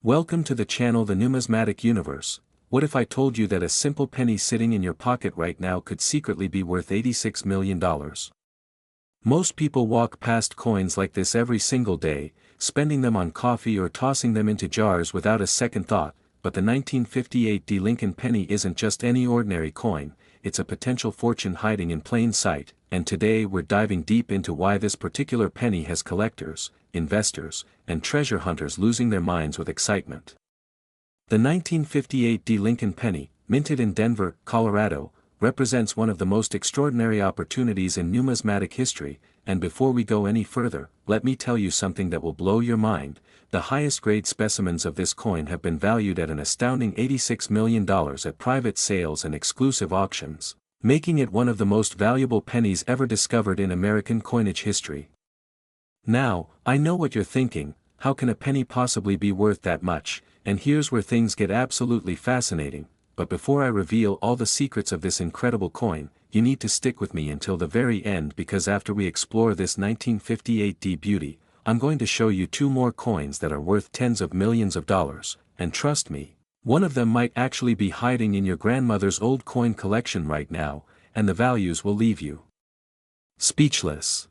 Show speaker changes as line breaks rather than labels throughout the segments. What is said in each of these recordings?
Welcome to the channel The Numismatic Universe. What if I told you that a simple penny sitting in your pocket right now could secretly be worth $86 million? Most people walk past coins like this every single day, spending them on coffee or tossing them into jars without a second thought, but the 1958 Lincoln penny isn't just any ordinary coin, it's a potential fortune hiding in plain sight, and today we're diving deep into why this particular penny has collectors, investors, and treasure hunters losing their minds with excitement. The 1958 Lincoln penny, minted in Denver, Colorado, represents one of the most extraordinary opportunities in numismatic history, and before we go any further, let me tell you something that will blow your mind. The highest grade specimens of this coin have been valued at an astounding $86 million at private sales and exclusive auctions, making it one of the most valuable pennies ever discovered in American coinage history. Now, I know what you're thinking, how can a penny possibly be worth that much? And here's where things get absolutely fascinating. But before I reveal all the secrets of this incredible coin, you need to stick with me until the very end, because after we explore this 1958 beauty, I'm going to show you two more coins that are worth tens of millions of dollars, and trust me, one of them might actually be hiding in your grandmother's old coin collection right now, and the values will leave you speechless.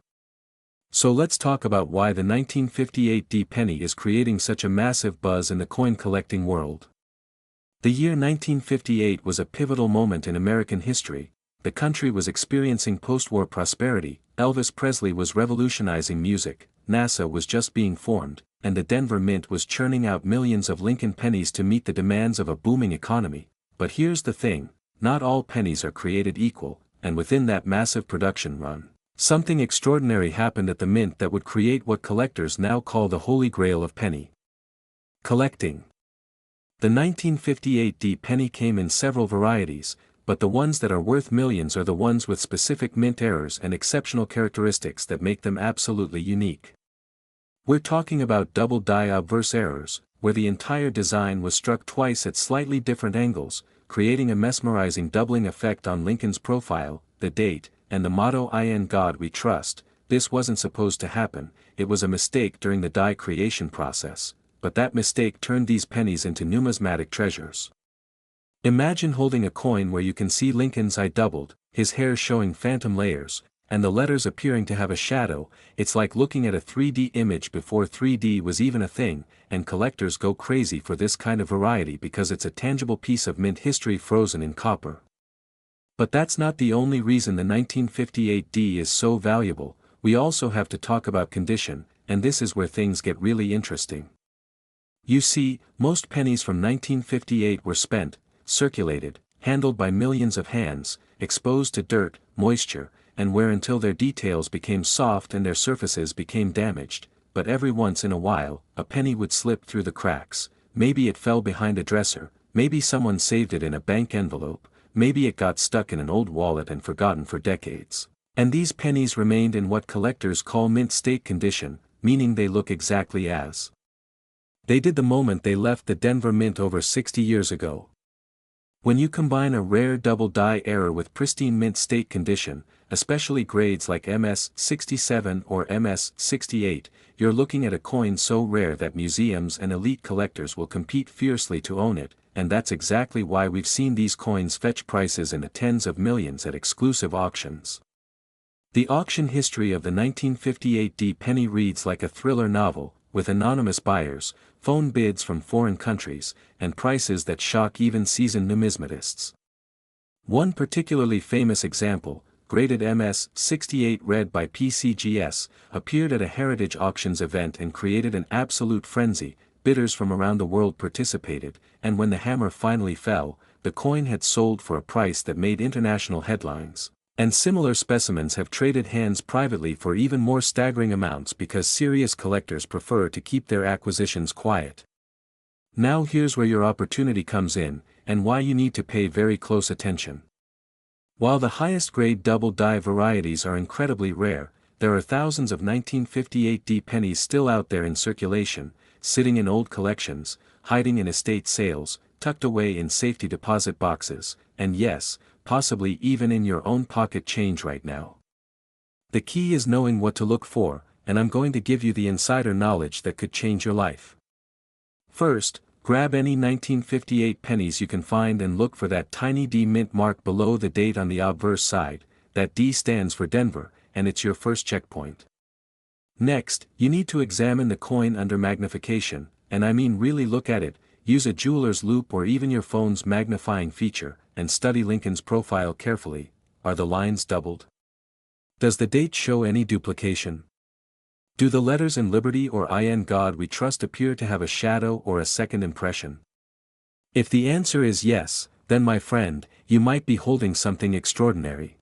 So let's talk about why the 1958 penny is creating such a massive buzz in the coin collecting world. The year 1958 was a pivotal moment in American history. The country was experiencing post-war prosperity, Elvis Presley was revolutionizing music, NASA was just being formed, and the Denver Mint was churning out millions of Lincoln pennies to meet the demands of a booming economy. But here's the thing, not all pennies are created equal, and within that massive production run, something extraordinary happened at the Mint that would create what collectors now call the Holy Grail of penny collecting. The 1958 penny came in several varieties, but the ones that are worth millions are the ones with specific mint errors and exceptional characteristics that make them absolutely unique. We're talking about double die obverse errors, where the entire design was struck twice at slightly different angles, creating a mesmerizing doubling effect on Lincoln's profile, the date, and the motto "In God We Trust." This wasn't supposed to happen, it was a mistake during the die creation process, but that mistake turned these pennies into numismatic treasures. Imagine holding a coin where you can see Lincoln's eye doubled, his hair showing phantom layers, and the letters appearing to have a shadow. It's like looking at a 3D image before 3D was even a thing, and collectors go crazy for this kind of variety because it's a tangible piece of mint history frozen in copper. But that's not the only reason the 1958 is so valuable. We also have to talk about condition, and this is where things get really interesting. You see, most pennies from 1958 were spent, circulated, handled by millions of hands, exposed to dirt, moisture, and wear until their details became soft and their surfaces became damaged. But every once in a while, a penny would slip through the cracks. Maybe it fell behind a dresser, maybe someone saved it in a bank envelope, maybe it got stuck in an old wallet and forgotten for decades. And these pennies remained in what collectors call mint state condition, meaning they look exactly as they did the moment they left the Denver Mint over 60 years ago. When you combine a rare double die error with pristine mint state condition, especially grades like MS-67 or MS-68, you're looking at a coin so rare that museums and elite collectors will compete fiercely to own it, and that's exactly why we've seen these coins fetch prices in the tens of millions at exclusive auctions. The auction history of the 1958 penny reads like a thriller novel, with anonymous buyers, phone bids from foreign countries, and prices that shock even seasoned numismatists. One particularly famous example, graded MS-68 red by PCGS, appeared at a heritage auctions event and created an absolute frenzy. Bidders from around the world participated, and when the hammer finally fell, the coin had sold for a price that made international headlines. And similar specimens have traded hands privately for even more staggering amounts because serious collectors prefer to keep their acquisitions quiet. Now here's where your opportunity comes in, and why you need to pay very close attention. While the highest grade double die varieties are incredibly rare, there are thousands of 1958 pennies still out there in circulation, sitting in old collections, hiding in estate sales, tucked away in safety deposit boxes, and yes, possibly even in your own pocket change right now. The key is knowing what to look for, and I'm going to give you the insider knowledge that could change your life. First, grab any 1958 pennies you can find and look for that tiny D mint mark below the date on the obverse side. That D stands for Denver, and it's your first checkpoint. Next, you need to examine the coin under magnification, and I mean really look at it. Use a jeweler's loupe or even your phone's magnifying feature, and study Lincoln's profile carefully. Are the lines doubled? Does the date show any duplication? Do the letters in Liberty or In God We Trust appear to have a shadow or a second impression? If the answer is yes, then my friend, you might be holding something extraordinary.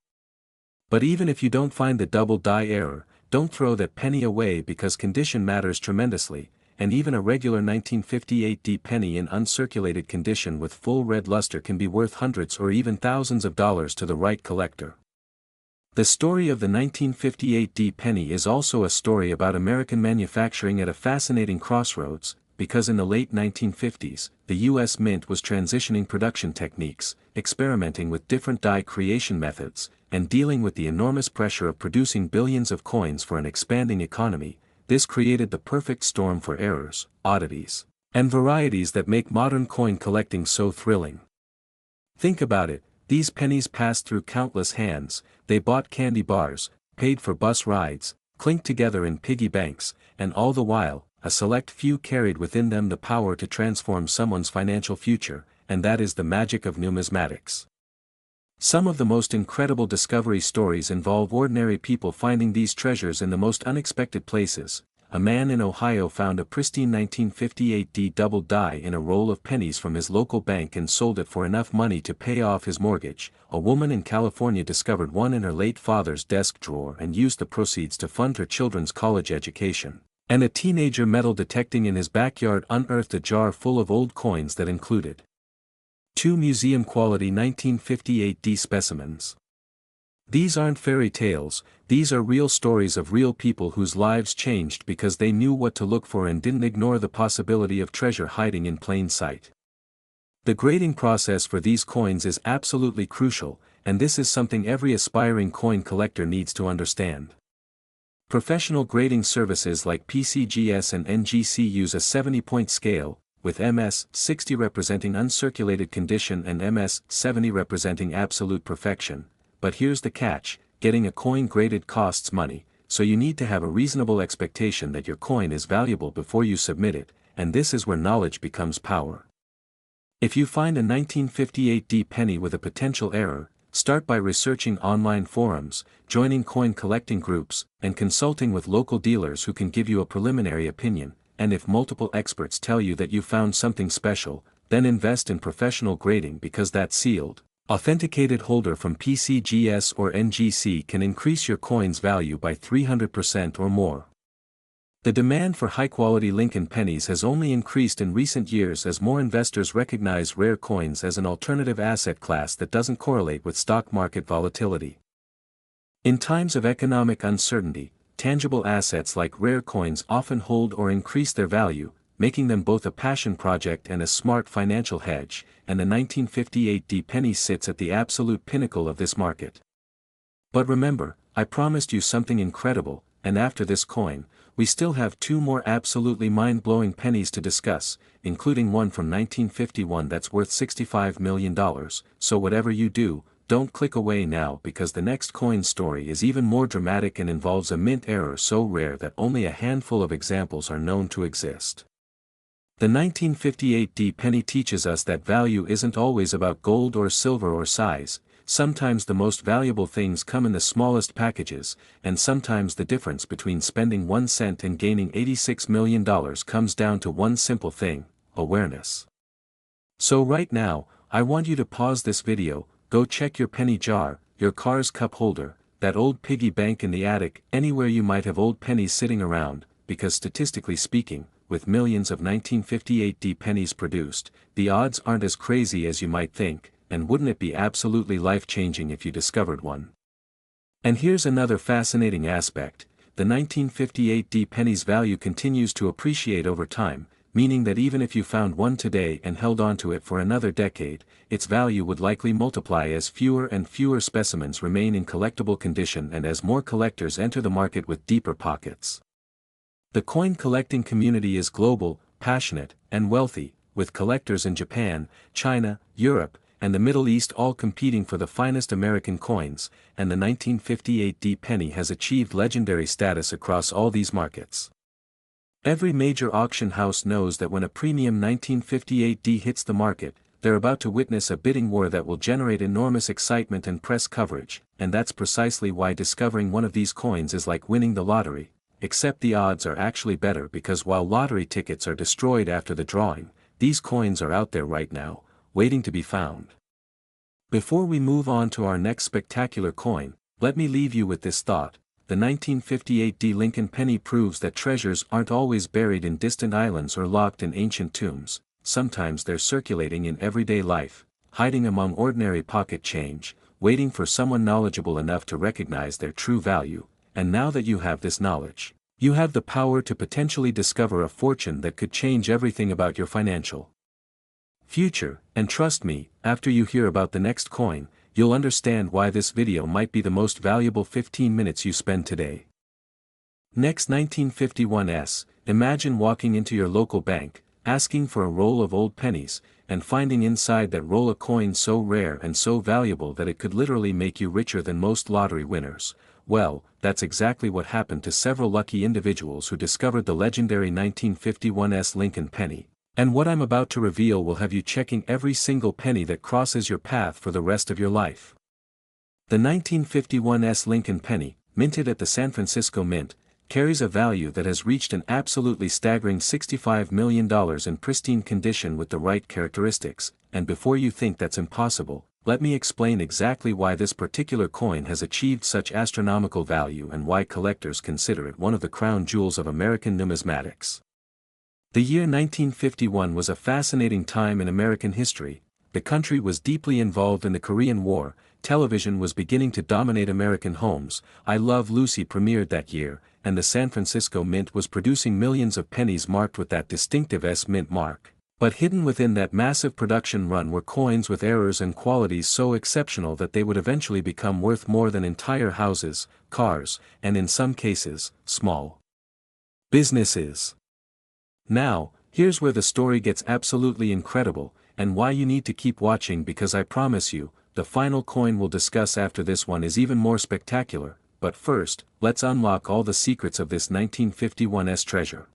But even if you don't find the double die error, don't throw that penny away because condition matters tremendously, and even a regular 1958 D penny in uncirculated condition with full red luster can be worth hundreds or even thousands of dollars to the right collector. The story of the 1958 D penny is also a story about American manufacturing at a fascinating crossroads, because in the late 1950s, the U.S. Mint was transitioning production techniques, experimenting with different die creation methods, and dealing with the enormous pressure of producing billions of coins for an expanding economy. This created the perfect storm for errors, oddities, and varieties that make modern coin collecting so thrilling. Think about it. These pennies passed through countless hands, they bought candy bars, paid for bus rides, clinked together in piggy banks, and all the while, a select few carried within them the power to transform someone's financial future, and that is the magic of numismatics. Some of the most incredible discovery stories involve ordinary people finding these treasures in the most unexpected places. A man in Ohio found a pristine 1958 D double die in a roll of pennies from his local bank and sold it for enough money to pay off his mortgage. A woman in California discovered one in her late father's desk drawer and used the proceeds to fund her children's college education. And a teenager metal detecting in his backyard unearthed a jar full of old coins that included 2 museum-quality 1958 D specimens. These aren't fairy tales, these are real stories of real people whose lives changed because they knew what to look for and didn't ignore the possibility of treasure hiding in plain sight. The grading process for these coins is absolutely crucial, and this is something every aspiring coin collector needs to understand. Professional grading services like PCGS and NGC use a 70-point scale, with MS 60 representing uncirculated condition and MS 70 representing absolute perfection. But here's the catch, getting a coin graded costs money, so you need to have a reasonable expectation that your coin is valuable before you submit it, and this is where knowledge becomes power. If you find a 1958 D penny with a potential error, start by researching online forums, joining coin collecting groups, and consulting with local dealers who can give you a preliminary opinion, and if multiple experts tell you that you found something special, then invest in professional grading because that sealed, authenticated holder from PCGS or NGC can increase your coin's value by 300% or more. The demand for high-quality Lincoln pennies has only increased in recent years as more investors recognize rare coins as an alternative asset class that doesn't correlate with stock market volatility. In times of economic uncertainty, tangible assets like rare coins often hold or increase their value, making them both a passion project and a smart financial hedge, and the 1958 D penny sits at the absolute pinnacle of this market. But remember, I promised you something incredible, and after this coin, we still have 2 more absolutely mind-blowing pennies to discuss, including one from 1951 that's worth $65 million, so whatever you do, don't click away now because the next coin story is even more dramatic and involves a mint error so rare that only a handful of examples are known to exist. The 1958 D penny teaches us that value isn't always about gold or silver or size. Sometimes the most valuable things come in the smallest packages, and sometimes the difference between spending 1 cent and gaining $86 million comes down to one simple thing: awareness. So right now, I want you to pause this video, go check your penny jar, your car's cup holder, that old piggy bank in the attic, anywhere you might have old pennies sitting around, because statistically speaking, with millions of 1958 D pennies produced, the odds aren't as crazy as you might think, and wouldn't it be absolutely life-changing if you discovered one? And here's another fascinating aspect: the 1958 D penny's value continues to appreciate over time, meaning that even if you found one today and held onto it for another decade, its value would likely multiply as fewer and fewer specimens remain in collectible condition and as more collectors enter the market with deeper pockets. The coin collecting community is global, passionate, and wealthy, with collectors in Japan, China, Europe, and the Middle East all competing for the finest American coins, and the 1958 penny has achieved legendary status across all these markets. Every major auction house knows that when a premium 1958 hits the market, they're about to witness a bidding war that will generate enormous excitement and press coverage, and that's precisely why discovering one of these coins is like winning the lottery, except the odds are actually better because while lottery tickets are destroyed after the drawing, these coins are out there right now, waiting to be found. Before we move on to our next spectacular coin, let me leave you with this thought. The 1958 Lincoln penny proves that treasures aren't always buried in distant islands or locked in ancient tombs. Sometimes they're circulating in everyday life, hiding among ordinary pocket change, waiting for someone knowledgeable enough to recognize their true value, and now that you have this knowledge, you have the power to potentially discover a fortune that could change everything about your financial future, and trust me, after you hear about the next coin, you'll understand why this video might be the most valuable 15 minutes you spend today. Next 1951s, imagine walking into your local bank, asking for a roll of old pennies, and finding inside that roll a coin so rare and so valuable that it could literally make you richer than most lottery winners. Well, that's exactly what happened to several lucky individuals who discovered the legendary 1951's Lincoln penny. And what I'm about to reveal will have you checking every single penny that crosses your path for the rest of your life. The 1951's Lincoln penny, minted at the San Francisco Mint, carries a value that has reached an absolutely staggering $65 million in pristine condition with the right characteristics, and before you think that's impossible, let me explain exactly why this particular coin has achieved such astronomical value and why collectors consider it one of the crown jewels of American numismatics. The year 1951 was a fascinating time in American history. The country was deeply involved in the Korean War, television was beginning to dominate American homes, I Love Lucy premiered that year, and the San Francisco Mint was producing millions of pennies marked with that distinctive S-Mint mark. But hidden within that massive production run were coins with errors and qualities so exceptional that they would eventually become worth more than entire houses, cars, and in some cases, small businesses. Now, here's where the story gets absolutely incredible, and why you need to keep watching because I promise you, the final coin we'll discuss after this one is even more spectacular, but first, let's unlock all the secrets of this 1951's treasure.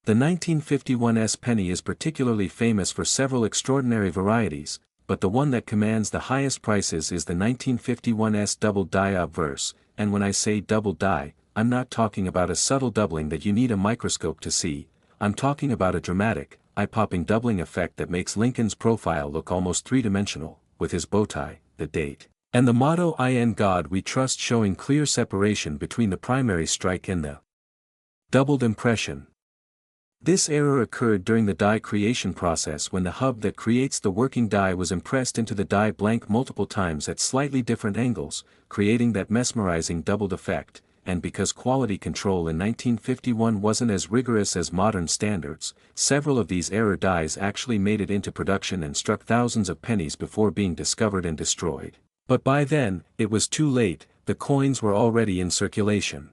The 1951's penny is particularly famous for several extraordinary varieties, but the one that commands the highest prices is the 1951's double die obverse, and when I say double die, I'm not talking about a subtle doubling that you need a microscope to see, I'm talking about a dramatic, eye-popping doubling effect that makes Lincoln's profile look almost three-dimensional, with his bow tie, the date, and the motto "In God We Trust" showing clear separation between the primary strike and the doubled impression. This error occurred during the die creation process when the hub that creates the working die was impressed into the die blank multiple times at slightly different angles, creating that mesmerizing doubled effect. And because quality control in 1951 wasn't as rigorous as modern standards, several of these error dies actually made it into production and struck thousands of pennies before being discovered and destroyed. But by then, it was too late, the coins were already in circulation.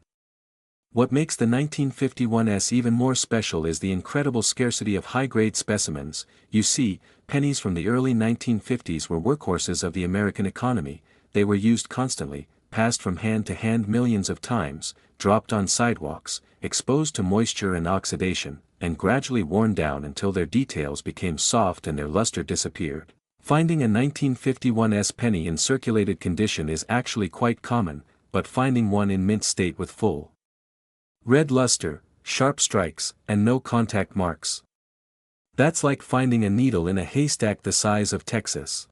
What makes the 1951's even more special is the incredible scarcity of high-grade specimens. You see, pennies from the early 1950s were workhorses of the American economy, they were used constantly, passed from hand to hand millions of times, dropped on sidewalks, exposed to moisture and oxidation, and gradually worn down until their details became soft and their luster disappeared. Finding a 1951's penny in circulated condition is actually quite common, but finding one in mint state with full red luster, sharp strikes, and no contact marks, that's like finding a needle in a haystack the size of Texas.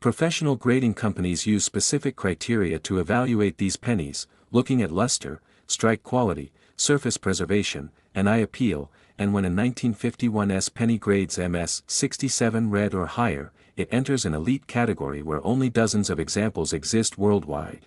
Professional grading companies use specific criteria to evaluate these pennies, looking at luster, strike quality, surface preservation, and eye appeal, and when a 1951's penny grades MS 67 red or higher, it enters an elite category where only dozens of examples exist worldwide.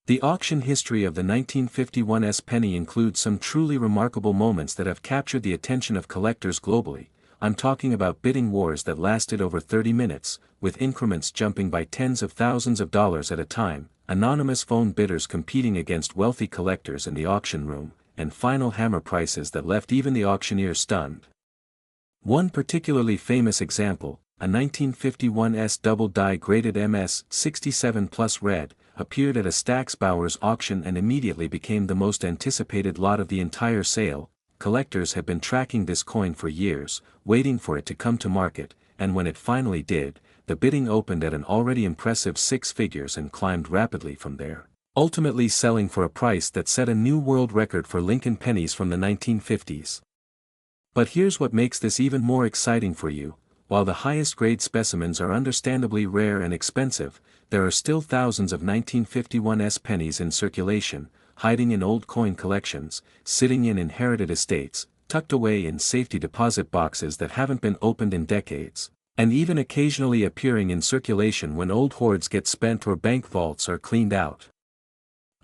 The auction history of the 1951's penny includes some truly remarkable moments that have captured the attention of collectors globally. I'm talking about bidding wars that lasted over 30 minutes, with increments jumping by tens of thousands of dollars at a time, anonymous phone bidders competing against wealthy collectors in the auction room, and final hammer prices that left even the auctioneer stunned. One particularly famous example, a 1951 double-die graded MS 67 Plus Red, appeared at a Stack's Bowers auction and immediately became the most anticipated lot of the entire sale. Collectors had been tracking this coin for years, waiting for it to come to market, and when it finally did, the bidding opened at an already impressive 6 figures and climbed rapidly from there, ultimately selling for a price that set a new world record for Lincoln pennies from the 1950s. But here's what makes this even more exciting for you: while the highest grade specimens are understandably rare and expensive, there are still thousands of 1951 pennies in circulation, hiding in old coin collections, sitting in inherited estates, tucked away in safety deposit boxes that haven't been opened in decades, and even occasionally appearing in circulation when old hoards get spent or bank vaults are cleaned out.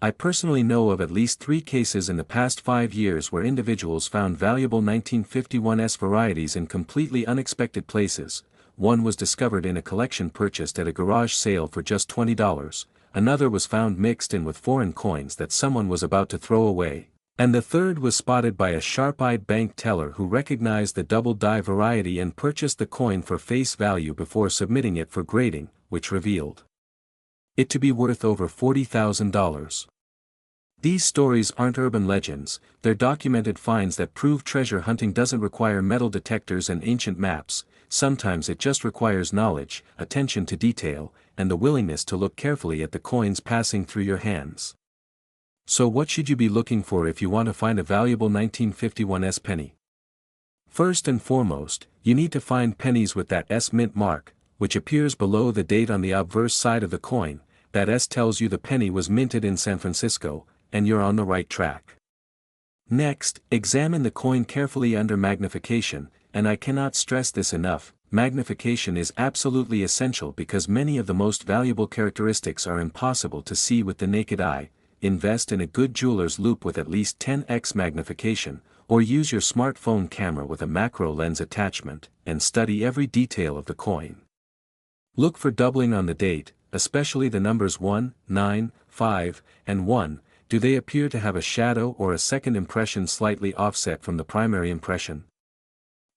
I personally know of at least 3 cases in the past 5 years where individuals found valuable 1951 varieties in completely unexpected places. One was discovered in a collection purchased at a garage sale for just $20, another was found mixed in with foreign coins that someone was about to throw away, and the third was spotted by a sharp-eyed bank teller who recognized the double-die variety and purchased the coin for face value before submitting it for grading, which revealed it to be worth over $40,000. These stories aren't urban legends, they're documented finds that prove treasure hunting doesn't require metal detectors and ancient maps. Sometimes it just requires knowledge, attention to detail, and the willingness to look carefully at the coins passing through your hands. So what should you be looking for if you want to find a valuable 1951 penny? First and foremost, you need to find pennies with that S mint mark, which appears below the date on the obverse side of the coin. That S tells you the penny was minted in San Francisco, and you're on the right track. Next, examine the coin carefully under magnification, and I cannot stress this enough, magnification is absolutely essential because many of the most valuable characteristics are impossible to see with the naked eye. Invest in a good jeweler's loupe with at least 10x magnification, or use your smartphone camera with a macro lens attachment, and study every detail of the coin. Look for doubling on the date, especially the numbers 1, 9, 5, and 1. Do they appear to have a shadow or a second impression slightly offset from the primary impression?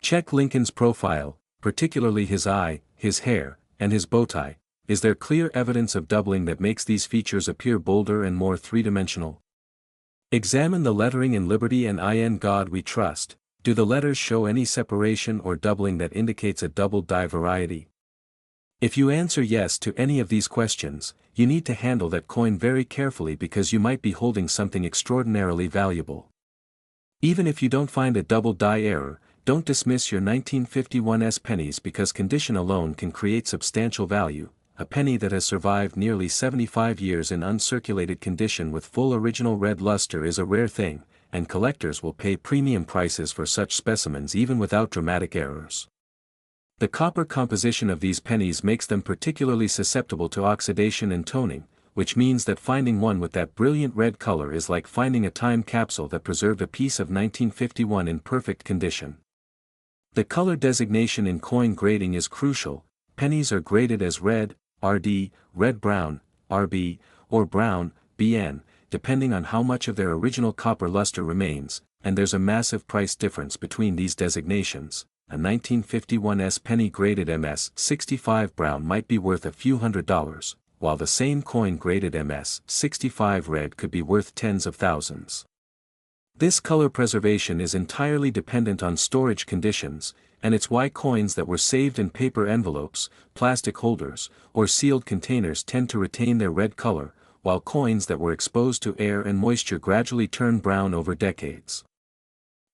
Check Lincoln's profile, particularly his eye, his hair, and his bow tie. Is there clear evidence of doubling that makes these features appear bolder and more three-dimensional? Examine the lettering in Liberty and In God We Trust. Do the letters show any separation or doubling that indicates a double-die variety? If you answer yes to any of these questions, you need to handle that coin very carefully because you might be holding something extraordinarily valuable. Even if you don't find a double-die error, don't dismiss your 1951 pennies because condition alone can create substantial value. A penny that has survived nearly 75 years in uncirculated condition with full original red luster is a rare thing, and collectors will pay premium prices for such specimens even without dramatic errors. The copper composition of these pennies makes them particularly susceptible to oxidation and toning, which means that finding one with that brilliant red color is like finding a time capsule that preserved a piece of 1951 in perfect condition. The color designation in coin grading is crucial. Pennies are graded as red, RD, red-brown, RB, or brown, BN, depending on how much of their original copper luster remains, and there's a massive price difference between these designations. A 1951 penny graded MS 65 brown might be worth a few $100s, while the same coin graded MS 65 red could be worth tens of thousands. This color preservation is entirely dependent on storage conditions, and it's why coins that were saved in paper envelopes, plastic holders, or sealed containers tend to retain their red color, while coins that were exposed to air and moisture gradually turn brown over decades.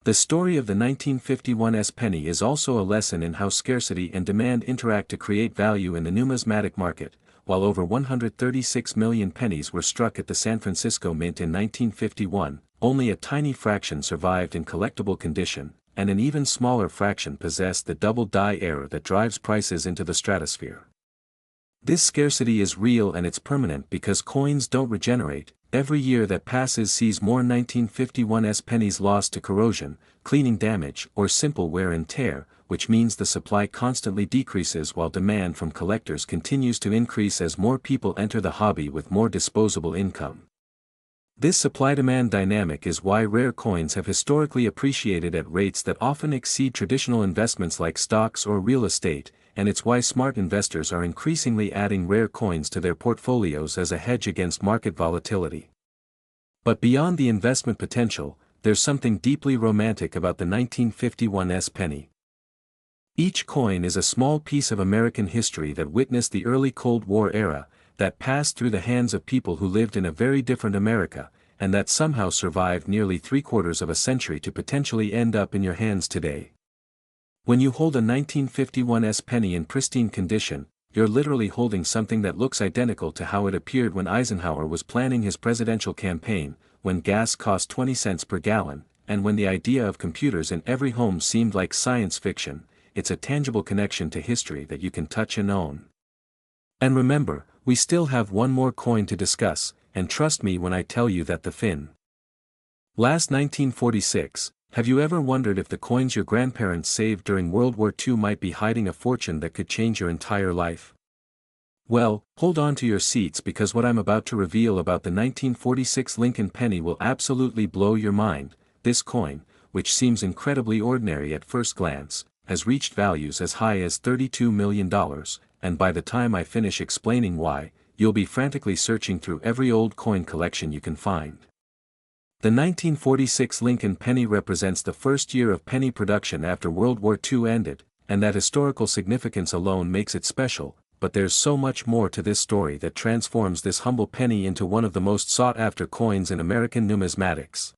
The story of the 1951 penny is also a lesson in how scarcity and demand interact to create value in the numismatic market. While over 136 million pennies were struck at the San Francisco Mint in 1951, only a tiny fraction survived in collectible condition, and an even smaller fraction possessed the double-die error that drives prices into the stratosphere. This scarcity is real and it's permanent because coins don't regenerate. Every year that passes sees more 1951 pennies lost to corrosion, cleaning damage, or simple wear and tear, which means the supply constantly decreases while demand from collectors continues to increase as more people enter the hobby with more disposable income. This supply-demand dynamic is why rare coins have historically appreciated at rates that often exceed traditional investments like stocks or real estate, and it's why smart investors are increasingly adding rare coins to their portfolios as a hedge against market volatility. But beyond the investment potential, there's something deeply romantic about the 1951 penny. Each coin is a small piece of American history that witnessed the early Cold War era, that passed through the hands of people who lived in a very different America, and that somehow survived nearly 3/4 of a century to potentially end up in your hands today. When you hold a 1951 penny in pristine condition, you're literally holding something that looks identical to how it appeared when Eisenhower was planning his presidential campaign, when gas cost 20 cents per gallon, and when the idea of computers in every home seemed like science fiction. It's a tangible connection to history that you can touch and own. And remember, we still have one more coin to discuss, and trust me when I tell you that the fin. Last 1946, have you ever wondered if the coins your grandparents saved during World War II might be hiding a fortune that could change your entire life? Well, hold on to your seats because what I'm about to reveal about the 1946 Lincoln penny will absolutely blow your mind. This coin, which seems incredibly ordinary at first glance, has reached values as high as $32 million, and by the time I finish explaining why, you'll be frantically searching through every old coin collection you can find. The 1946 Lincoln penny represents the first year of penny production after World War II ended, and that historical significance alone makes it special, but there's so much more to this story that transforms this humble penny into one of the most sought-after coins in American numismatics.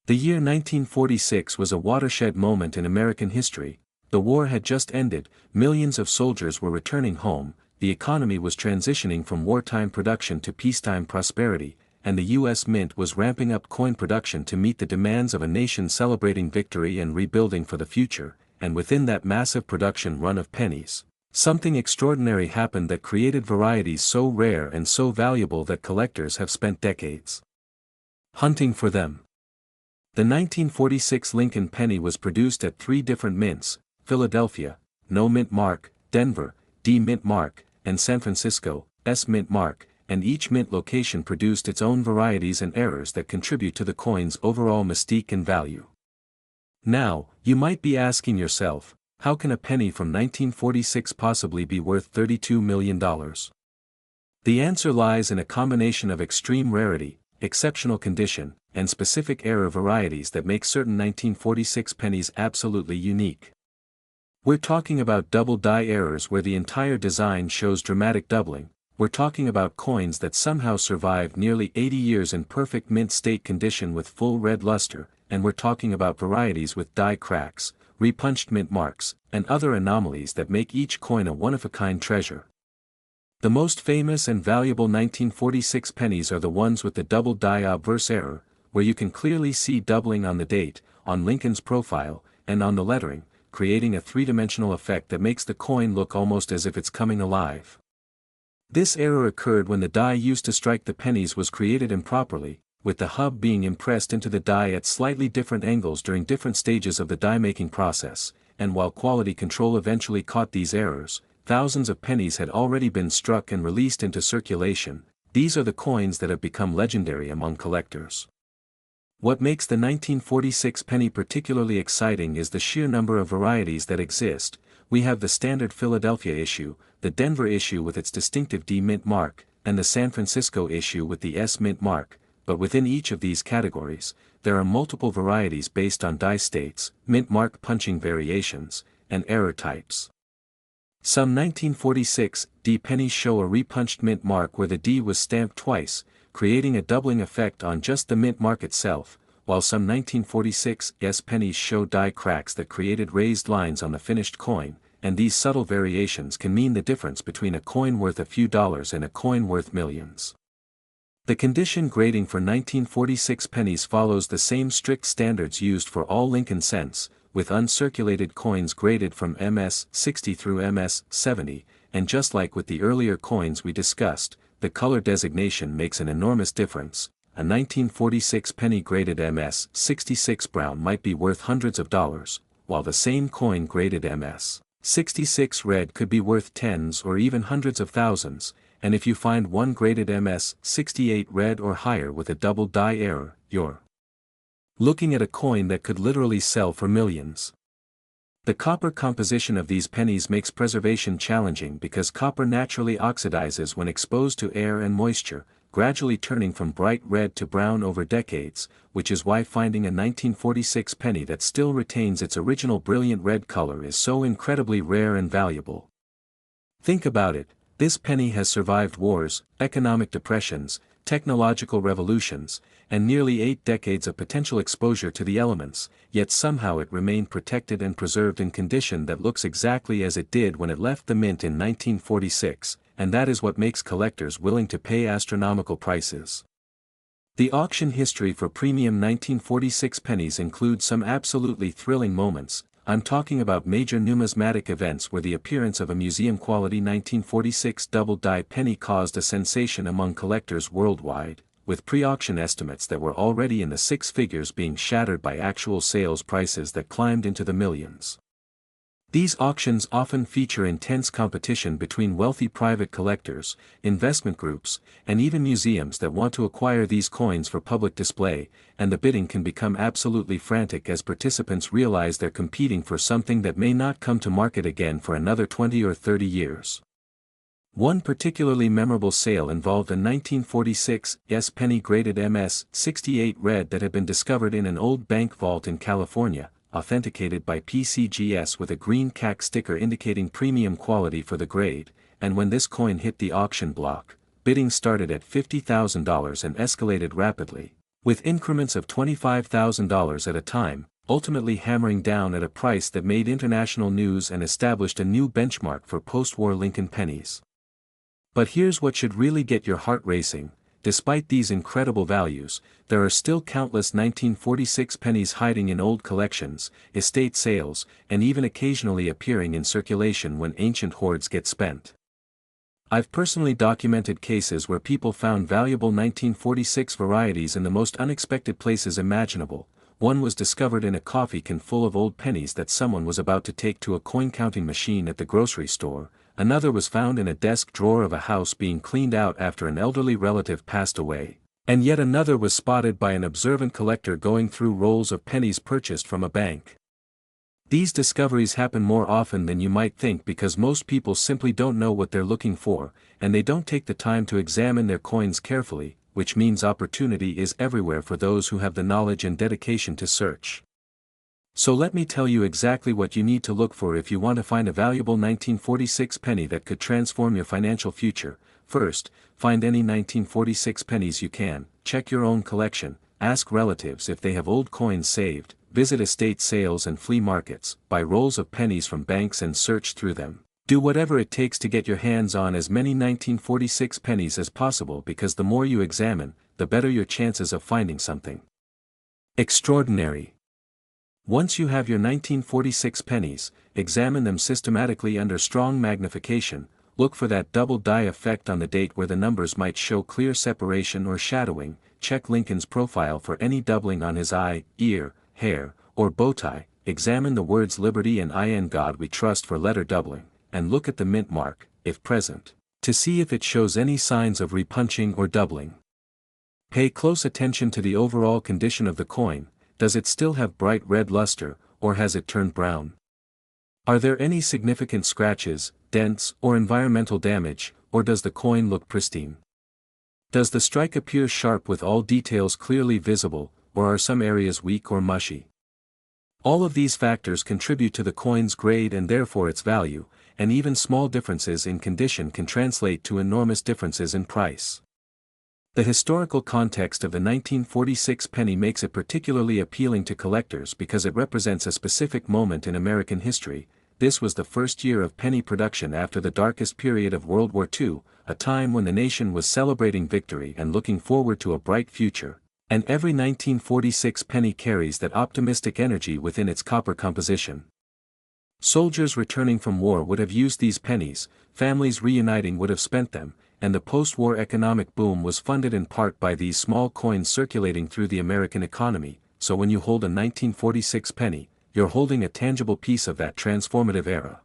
The year 1946 was a watershed moment in American history. The war had just ended, millions of soldiers were returning home, the economy was transitioning from wartime production to peacetime prosperity, and the U.S. Mint was ramping up coin production to meet the demands of a nation celebrating victory and rebuilding for the future, and within that massive production run of pennies, something extraordinary happened that created varieties so rare and so valuable that collectors have spent decades hunting for them. The 1946 Lincoln penny was produced at 3 different mints: Philadelphia, No Mint Mark; Denver, D Mint Mark; and San Francisco, S Mint Mark, and each mint location produced its own varieties and errors that contribute to the coin's overall mystique and value. Now, you might be asking yourself, how can a penny from 1946 possibly be worth $32 million? The answer lies in a combination of extreme rarity, exceptional condition, and specific error varieties that make certain 1946 pennies absolutely unique. We're talking about double die errors where the entire design shows dramatic doubling. We're talking about coins that somehow survived nearly 80 years in perfect mint state condition with full red luster, and we're talking about varieties with die cracks, repunched mint marks, and other anomalies that make each coin a one-of-a-kind treasure. The most famous and valuable 1946 pennies are the ones with the double die obverse error, where you can clearly see doubling on the date, on Lincoln's profile, and on the lettering, creating a three-dimensional effect that makes the coin look almost as if it's coming alive. This error occurred when the die used to strike the pennies was created improperly, with the hub being impressed into the die at slightly different angles during different stages of the die-making process, and while quality control eventually caught these errors, thousands of pennies had already been struck and released into circulation. These are the coins that have become legendary among collectors. What makes the 1946 penny particularly exciting is the sheer number of varieties that exist. We have the standard Philadelphia issue, the Denver issue with its distinctive D Mint mark, and the San Francisco issue with the S Mint mark, but within each of these categories, there are multiple varieties based on die states, mint mark punching variations, and error types. Some 1946 D pennies show a repunched mint mark where the D was stamped twice, creating a doubling effect on just the mint mark itself, while some 1946 S pennies show die cracks that created raised lines on the finished coin, and these subtle variations can mean the difference between a coin worth a few dollars and a coin worth millions. The condition grading for 1946 pennies follows the same strict standards used for all Lincoln cents, with uncirculated coins graded from MS 60 through MS 70, and just like with the earlier coins we discussed, the color designation makes an enormous difference. A 1946 penny graded MS 66 brown might be worth hundreds of dollars, while the same coin graded MS 66 red could be worth tens or even hundreds of thousands, and if you find one graded MS-68 red or higher with a double die error, you're looking at a coin that could literally sell for millions. The copper composition of these pennies makes preservation challenging because copper naturally oxidizes when exposed to air and moisture, gradually turning from bright red to brown over decades, which is why finding a 1946 penny that still retains its original brilliant red color is so incredibly rare and valuable. Think about it, this penny has survived wars, economic depressions, technological revolutions, and nearly 8 decades of potential exposure to the elements, yet somehow it remained protected and preserved in condition that looks exactly as it did when it left the mint in 1946, and that is what makes collectors willing to pay astronomical prices. The auction history for premium 1946 pennies includes some absolutely thrilling moments. I'm talking about major numismatic events where the appearance of a museum-quality 1946 double-die penny caused a sensation among collectors worldwide, with pre-auction estimates that were already in the six figures being shattered by actual sales prices that climbed into the millions. These auctions often feature intense competition between wealthy private collectors, investment groups, and even museums that want to acquire these coins for public display, and the bidding can become absolutely frantic as participants realize they're competing for something that may not come to market again for another 20 or 30 years. One particularly memorable sale involved a 1946 penny graded MS-68 red that had been discovered in an old bank vault in California, authenticated by PCGS with a green CAC sticker indicating premium quality for the grade, and when this coin hit the auction block, bidding started at $50,000 and escalated rapidly, with increments of $25,000 at a time, ultimately hammering down at a price that made international news and established a new benchmark for post-war Lincoln pennies. But here's what should really get your heart racing. Despite these incredible values, there are still countless 1946 pennies hiding in old collections, estate sales, and even occasionally appearing in circulation when ancient hoards get spent. I've personally documented cases where people found valuable 1946 varieties in the most unexpected places imaginable. One was discovered in a coffee can full of old pennies that someone was about to take to a coin-counting machine at the grocery store. Another was found in a desk drawer of a house being cleaned out after an elderly relative passed away, and yet another was spotted by an observant collector going through rolls of pennies purchased from a bank. These discoveries happen more often than you might think because most people simply don't know what they're looking for, and they don't take the time to examine their coins carefully, which means opportunity is everywhere for those who have the knowledge and dedication to search. So let me tell you exactly what you need to look for if you want to find a valuable 1946 penny that could transform your financial future. First, find any 1946 pennies you can, check your own collection, ask relatives if they have old coins saved, visit estate sales and flea markets, buy rolls of pennies from banks and search through them. Do whatever it takes to get your hands on as many 1946 pennies as possible because the more you examine, the better your chances of finding something extraordinary. Once you have your 1946 pennies, examine them systematically under strong magnification, look for that double die effect on the date where the numbers might show clear separation or shadowing, check Lincoln's profile for any doubling on his eye, ear, hair, or bow tie, examine the words Liberty and In God We Trust for letter doubling, and look at the mint mark, if present, to see if it shows any signs of repunching or doubling. Pay close attention to the overall condition of the coin. Does it still have bright red luster, or has it turned brown? Are there any significant scratches, dents, or environmental damage, or does the coin look pristine? Does the strike appear sharp with all details clearly visible, or are some areas weak or mushy? All of these factors contribute to the coin's grade and therefore its value, and even small differences in condition can translate to enormous differences in price. The historical context of the 1946 penny makes it particularly appealing to collectors because it represents a specific moment in American history. This was the first year of penny production after the darkest period of World War II, a time when the nation was celebrating victory and looking forward to a bright future, and every 1946 penny carries that optimistic energy within its copper composition. Soldiers returning from war would have used these pennies, families reuniting would have spent them, and the post-war economic boom was funded in part by these small coins circulating through the American economy. So when you hold a 1946 penny, you're holding a tangible piece of that transformative era.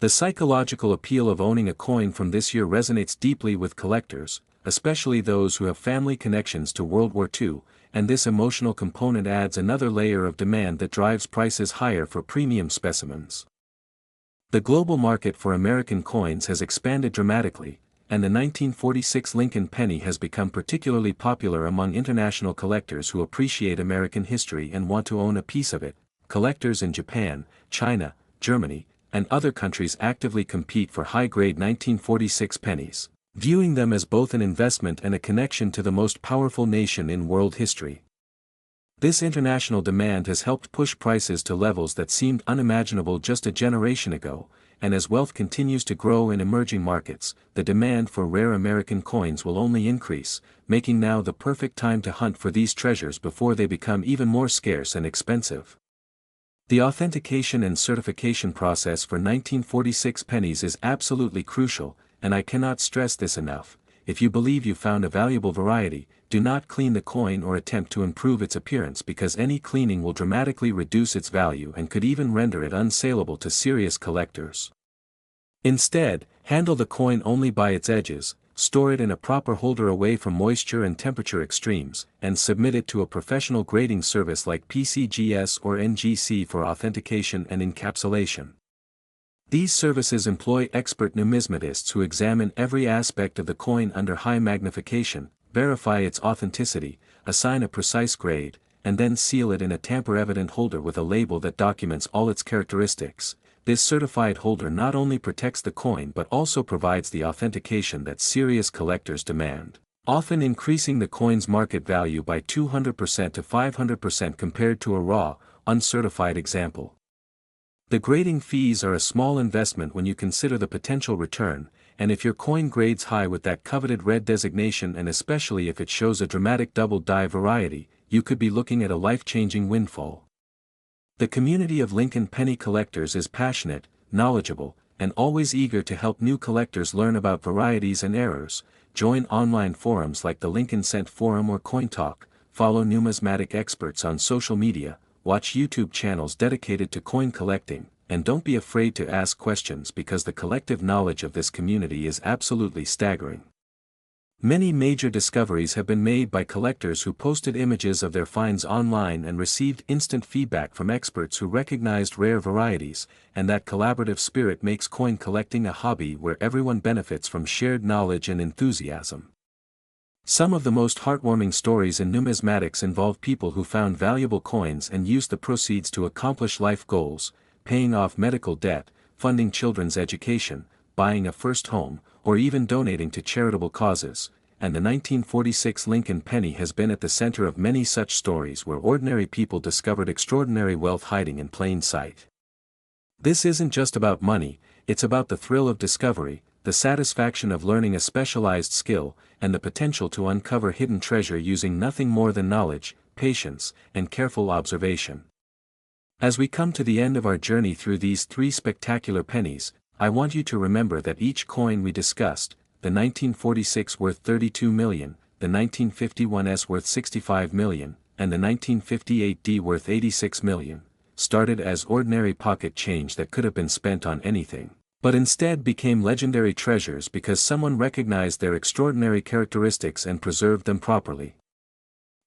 The psychological appeal of owning a coin from this year resonates deeply with collectors, especially those who have family connections to World War II, and this emotional component adds another layer of demand that drives prices higher for premium specimens. The global market for American coins has expanded dramatically, and the 1946 Lincoln penny has become particularly popular among international collectors who appreciate American history and want to own a piece of it. Collectors in Japan, China, Germany, and other countries actively compete for high-grade 1946 pennies, viewing them as both an investment and a connection to the most powerful nation in world history. This international demand has helped push prices to levels that seemed unimaginable just a generation ago, and as wealth continues to grow in emerging markets, the demand for rare American coins will only increase, making now the perfect time to hunt for these treasures before they become even more scarce and expensive. The authentication and certification process for 1946 pennies is absolutely crucial, and I cannot stress this enough. If you believe you found a valuable variety, do not clean the coin or attempt to improve its appearance because any cleaning will dramatically reduce its value and could even render it unsaleable to serious collectors. Instead, handle the coin only by its edges, store it in a proper holder away from moisture and temperature extremes, and submit it to a professional grading service like PCGS or NGC for authentication and encapsulation. These services employ expert numismatists who examine every aspect of the coin under high magnification, verify its authenticity, assign a precise grade, and then seal it in a tamper-evident holder with a label that documents all its characteristics. This certified holder not only protects the coin but also provides the authentication that serious collectors demand, often increasing the coin's market value by 200% to 500% compared to a raw, uncertified example. The grading fees are a small investment when you consider the potential return, and if your coin grades high with that coveted red designation and especially if it shows a dramatic double die variety, you could be looking at a life-changing windfall. The community of Lincoln penny collectors is passionate, knowledgeable, and always eager to help new collectors learn about varieties and errors. Join online forums like the Lincoln Cent Forum or CoinTalk, follow numismatic experts on social media, watch YouTube channels dedicated to coin collecting, and don't be afraid to ask questions because the collective knowledge of this community is absolutely staggering. Many major discoveries have been made by collectors who posted images of their finds online and received instant feedback from experts who recognized rare varieties, and that collaborative spirit makes coin collecting a hobby where everyone benefits from shared knowledge and enthusiasm. Some of the most heartwarming stories in numismatics involve people who found valuable coins and used the proceeds to accomplish life goals, paying off medical debt, funding children's education, buying a first home, or even donating to charitable causes, and the 1946 Lincoln penny has been at the center of many such stories where ordinary people discovered extraordinary wealth hiding in plain sight. This isn't just about money, it's about the thrill of discovery, the satisfaction of learning a specialized skill, and the potential to uncover hidden treasure using nothing more than knowledge, patience, and careful observation. As we come to the end of our journey through these three spectacular pennies, I want you to remember that each coin we discussed, the 1946 worth 32 million, the 1951S worth 65 million, and the 1958D worth 86 million, started as ordinary pocket change that could have been spent on anything, but instead became legendary treasures because someone recognized their extraordinary characteristics and preserved them properly.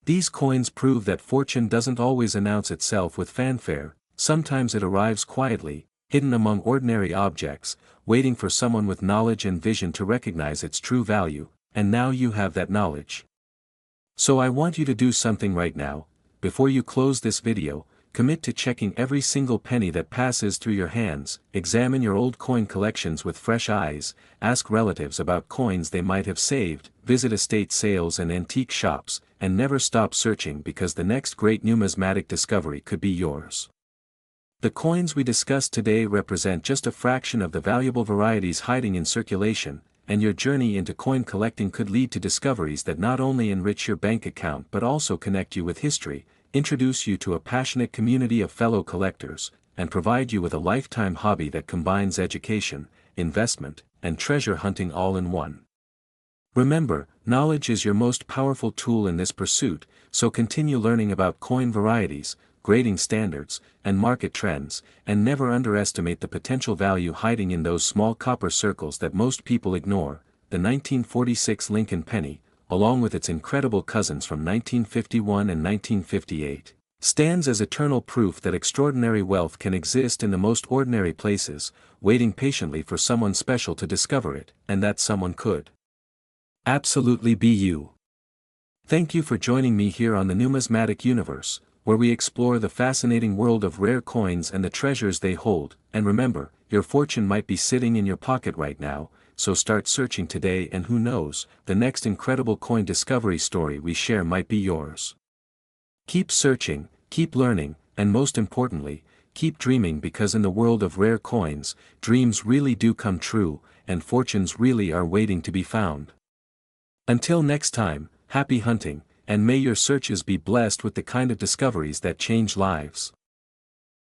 These coins prove that fortune doesn't always announce itself with fanfare, sometimes it arrives quietly, hidden among ordinary objects, waiting for someone with knowledge and vision to recognize its true value, and now you have that knowledge. So I want you to do something right now. Before you close this video, commit to checking every single penny that passes through your hands, examine your old coin collections with fresh eyes, ask relatives about coins they might have saved, visit estate sales and antique shops, and never stop searching because the next great numismatic discovery could be yours. The coins we discussed today represent just a fraction of the valuable varieties hiding in circulation, and your journey into coin collecting could lead to discoveries that not only enrich your bank account but also connect you with history, introduce you to a passionate community of fellow collectors, and provide you with a lifetime hobby that combines education, investment, and treasure hunting all in one. Remember, knowledge is your most powerful tool in this pursuit, so continue learning about coin varieties, grading standards, and market trends, and never underestimate the potential value hiding in those small copper circles that most people ignore. The 1946 Lincoln penny, along with its incredible cousins from 1951 and 1958, stands as eternal proof that extraordinary wealth can exist in the most ordinary places, waiting patiently for someone special to discover it, and that someone could absolutely be you. Thank you for joining me here on the Numismatic Universe, where we explore the fascinating world of rare coins and the treasures they hold. And remember, your fortune might be sitting in your pocket right now, so start searching today, and who knows, the next incredible coin discovery story we share might be yours. Keep searching, keep learning, and most importantly, keep dreaming, because in the world of rare coins, dreams really do come true, and fortunes really are waiting to be found. Until next time, happy hunting, and may your searches be blessed with the kind of discoveries that change lives.